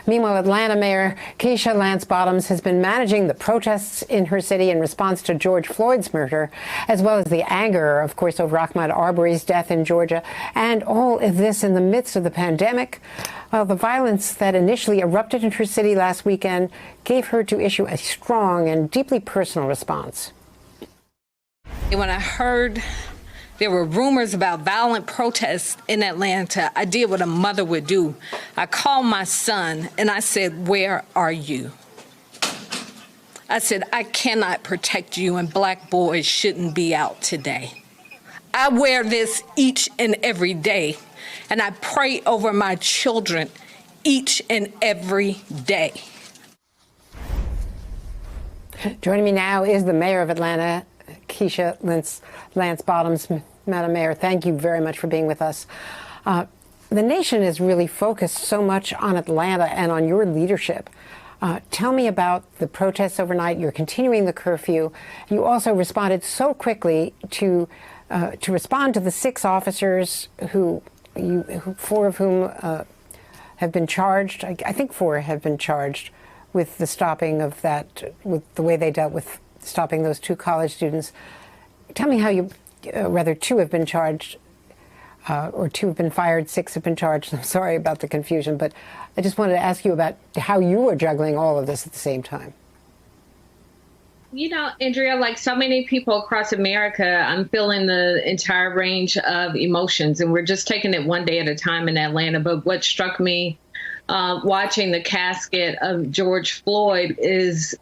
Meanwhile, Atlanta Mayor Keisha Lance Bottoms has been managing the protests in her city in response to George Floyd's murder, as well as the anger, of course, over Ahmaud Arbery's death in Georgia, and all of this in the midst of the pandemic. Well, the violence that initially erupted in her city last weekend gave her to issue a strong and deeply personal response. When I heard there were rumors about violent protests in Atlanta, I did what a mother would do. I called my son and I said, "Where are you?" I said, "I cannot protect you, and black boys shouldn't be out today." I wear this each and every day, and I pray over my children each and every day. Joining me now is the mayor of Atlanta, Keisha Lance Bottoms. Madam Mayor, thank you very much for being with us. The nation is really focused so much on Atlanta and on your leadership. Tell me about the protests overnight. You're continuing the curfew. You also responded so quickly to respond to the 6 officers who 4 of whom have been charged. I think 4 have been charged with the stopping of that, with the way they dealt with stopping those 2 college students. Tell me how you, rather 2 have been charged, or 2 have been fired, 6 have been charged. I'm sorry about the confusion, but I just wanted to ask you about how you are juggling all of this at the same time. You know, Andrea, like so many people across America, I'm feeling the entire range of emotions, and we're just taking it one day at a time in Atlanta. But what struck me watching the casket of George Floyd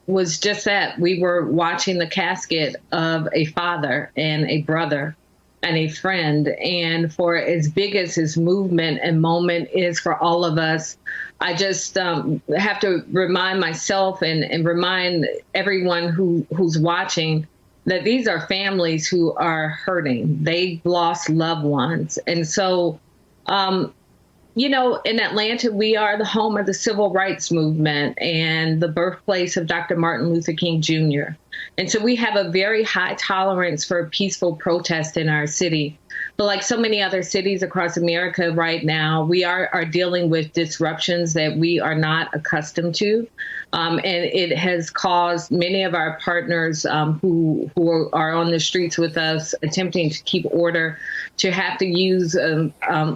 was just that. We were watching the casket of a father and a brother and a friend. And for as big as his movement and moment is for all of us, I just have to remind myself and remind everyone who's watching that these are families who are hurting. They've lost loved ones. And so, you know, in Atlanta, we are the home of the civil rights movement and the birthplace of Dr. Martin Luther King Jr. And so we have a very high tolerance for peaceful protest in our city. But like so many other cities across America right now, we are dealing with disruptions that we are not accustomed to. And it has caused many of our partners who are on the streets with us attempting to keep order to have to use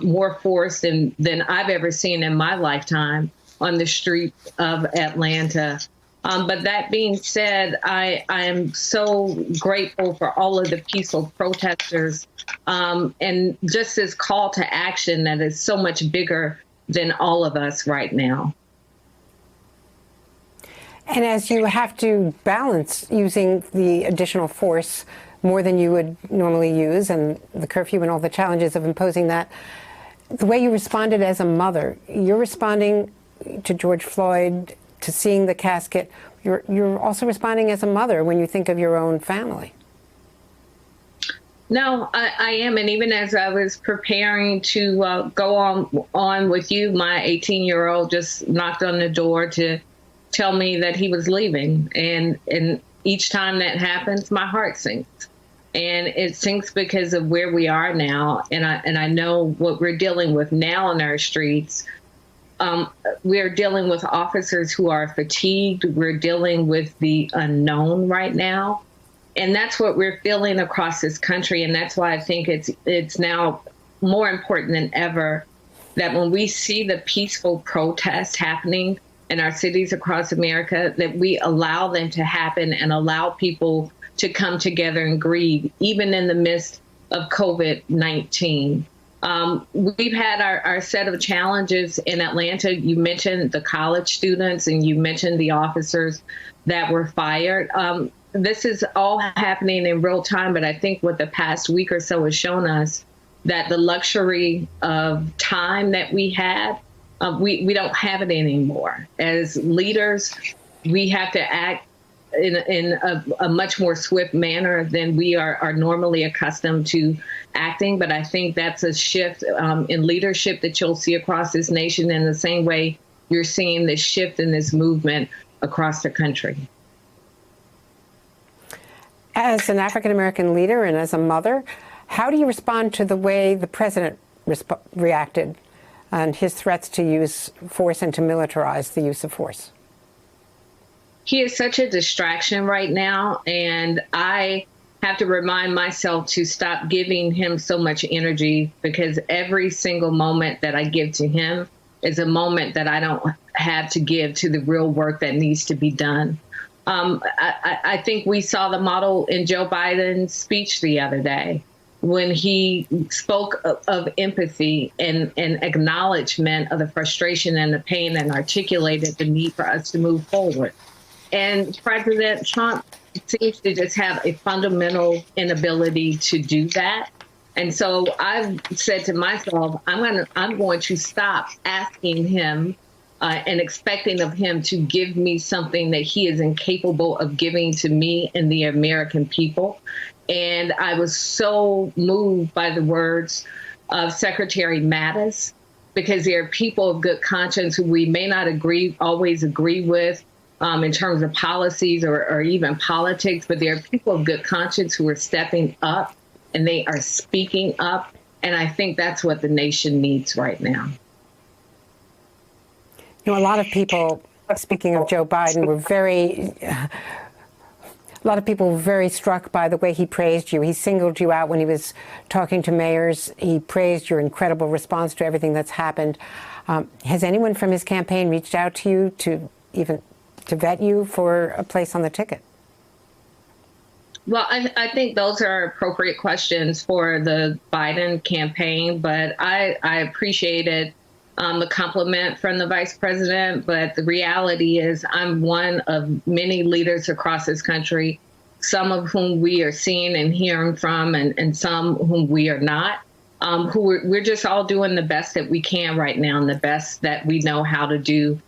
more force than I've ever seen in my lifetime on the streets of Atlanta. But that being said, I am so grateful for all of the peaceful protesters and just this call to action that is so much bigger than all of us right now. And as you have to balance using the additional force more than you would normally use, and the curfew and all the challenges of imposing that, the way you responded as a mother, you're responding to George Floyd, to seeing the casket. You're also responding as a mother when you think of your own family. No, I am. And even as I was preparing to go on with you, my 18-year-old just knocked on the door to tell me that he was leaving. And each time that happens, my heart sinks. And it sinks because of where we are now. And I know what we're dealing with now on our streets. We're dealing with officers who are fatigued. We're dealing with the unknown right now. And that's what we're feeling across this country. And that's why I think it's now more important than ever that when we see the peaceful protests happening in our cities across America, that we allow them to happen and allow people to come together and grieve, even in the midst of COVID-19. We've had our set of challenges in Atlanta. You mentioned the college students and you mentioned the officers that were fired. This is all happening in real time, but I think what the past week or so has shown us that the luxury of time that we had, we don't have it anymore. As leaders, we have to act in a much more swift manner than we are normally accustomed to acting. But I think that's a shift in leadership that you'll see across this nation in the same way you're seeing this shift in this movement across the country. As an African-American leader and as a mother, how do you respond to the way the president reacted and his threats to use force and to militarize the use of force? He is such a distraction right now, and I have to remind myself to stop giving him so much energy, because every single moment that I give to him is a moment that I don't have to give to the real work that needs to be done. I think we saw the model in Joe Biden's speech the other day when he spoke of empathy and acknowledgement of the frustration and the pain and articulated the need for us to move forward. And President Trump seems to just have a fundamental inability to do that. And so I've said to myself, I'm going to stop asking him and expecting of him to give me something that he is incapable of giving to me and the American people. And I was so moved by the words of Secretary Mattis, because there are people of good conscience who we may not always agree with in terms of policies or even politics, but there are people of good conscience who are stepping up and they are speaking up. And I think that's what the nation needs right now. You know, a lot of people, speaking of Joe Biden, a lot of people were very struck by the way he praised you. He singled you out when he was talking to mayors. He praised your incredible response to everything that's happened. Has anyone from his campaign reached out to you to vet you for a place on the ticket? Well, I think those are appropriate questions for the Biden campaign, but I appreciated the compliment from the vice president. But the reality is I'm one of many leaders across this country, some of whom we are seeing and hearing from, and some whom we are not, we're just all doing the best that we can right now and the best that we know how to do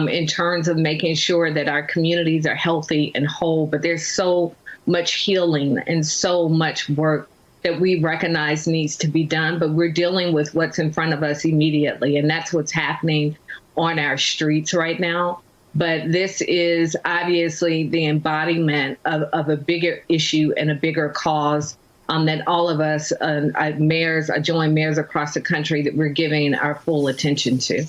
in terms of making sure that our communities are healthy and whole. But there's so much healing and so much work that we recognize needs to be done, but we're dealing with what's in front of us immediately. And that's what's happening on our streets right now. But this is obviously the embodiment of a bigger issue and a bigger cause that all of us, mayors, adjoining mayors across the country, that we're giving our full attention to.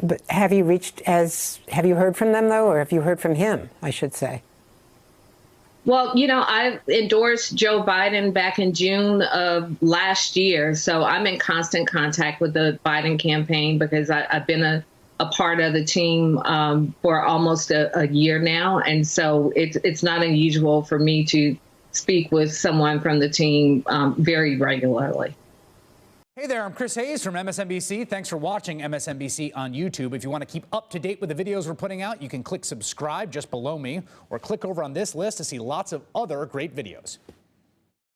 But have you heard from them, though, or have you heard from him, I should say? Well, you know, I endorsed Joe Biden back in June of last year. So I'm in constant contact with the Biden campaign because I've been a part of the team for almost a year now. And so it's not unusual for me to speak with someone from the team very regularly. Hey there, I'm Chris Hayes from MSNBC. Thanks for watching MSNBC on YouTube. If you want to keep up to date with the videos we're putting out, you can click subscribe just below me or click over on this list to see lots of other great videos.